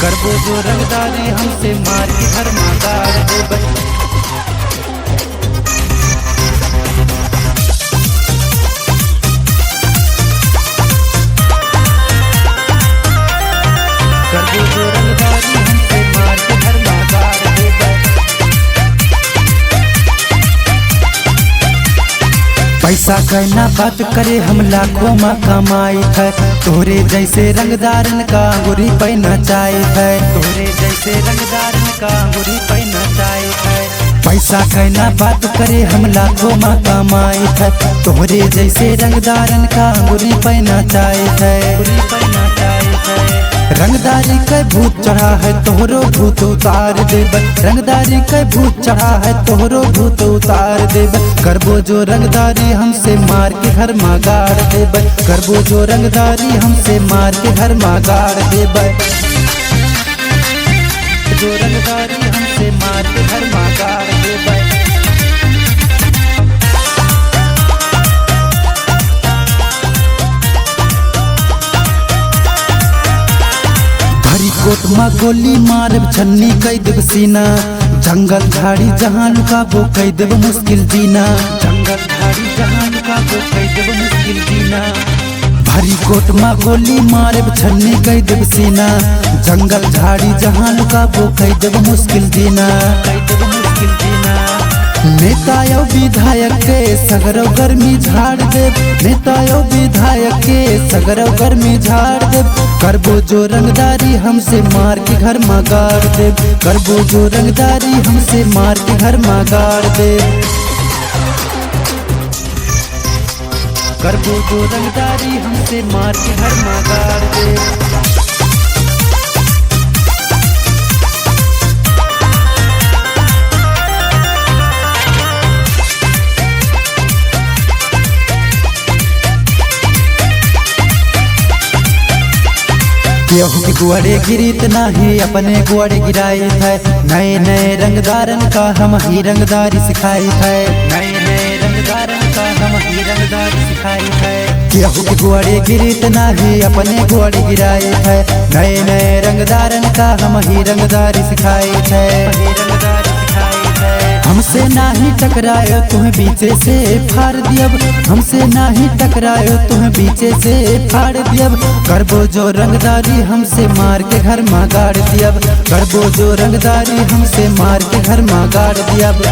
करबो जो रंगदारी हमसे मार के घर में गाड़ देबै। करबो जो रंगदारी हमसे मार के घर में गाड़ देबै। पैसा कहना बात करे हम लाखों में कमाई है, तोरे जैसे रंगदारन का अंगूरी पे नचाई है। तोरे जैसे रंगदारन का अंगूरी पे नचाई है। पैसा कहना बात करे हम लाखों में कमाई है, तोरे जैसे रंगदारन का अंगूरी पे नचाई है। रंगदारी के भूत चढ़ा है तोहरो भूत उतार देबै। रंगदारी के भूत चढ़ा है तोहरो भूत उतार देबै। करबो जो रंगदारी हमसे मार के घर में गाड़ देबै। करबो जो रंगदारी हमसे मार के घर में गाड़ देबै। जो रंगदारी हमसे मार के घर में गाड़ देबै। कोट में गोली मारब छन्नी कई देव सीना। जंगल झाड़ी जहाँ लुकाबो कई देव मुश्किल जीना। जंगल झाड़ी जहाँ लुकाबो कई देव मुश्किल जीना। भारी कोट में गोली मारब छन्नी कई देव सीना। जंगल झाड़ी जहाँ लुकाबो कई देव मुश्किल जीना। कई देव मुश्किल जीना। नेता यो विधायक के सगरो गर्मी झाड़ देव। नेता यो विधायक के सगरो गर्मी झाड़ देव। करबो जो रंगदारी हमसे मार के घर में गाड़ देव। करबो जो रंगदारी हमसे मार के घर में गाड़ देव। करबो जो रंगदारी हमसे मार के घर में गाड़ देव। केहू के गुआरे गिरी त नाही अपने गुआरे गिराई है। नए नए रंगदारन का हम ही रंगदारी सिखाई है। नए नए रंगदारन का हम ही रंगदारी सिखाई है। केहू के गुआरे गिरी त नाही अपने गुआरे गिराई है। नए नए रंगदारन का हम ही रंगदारी सिखाई है। हमसे नाही टकरायो तुम्हें बीचे से फाड़ दियब। हमसे नाही टकरायो तुम्हें बीचे से फाड़ दियब। करबो जो रंगदारी हमसे मार के घर में गाड़ दियब। करबो जो रंगदारी हमसे मार के घर में गाड़ दियब।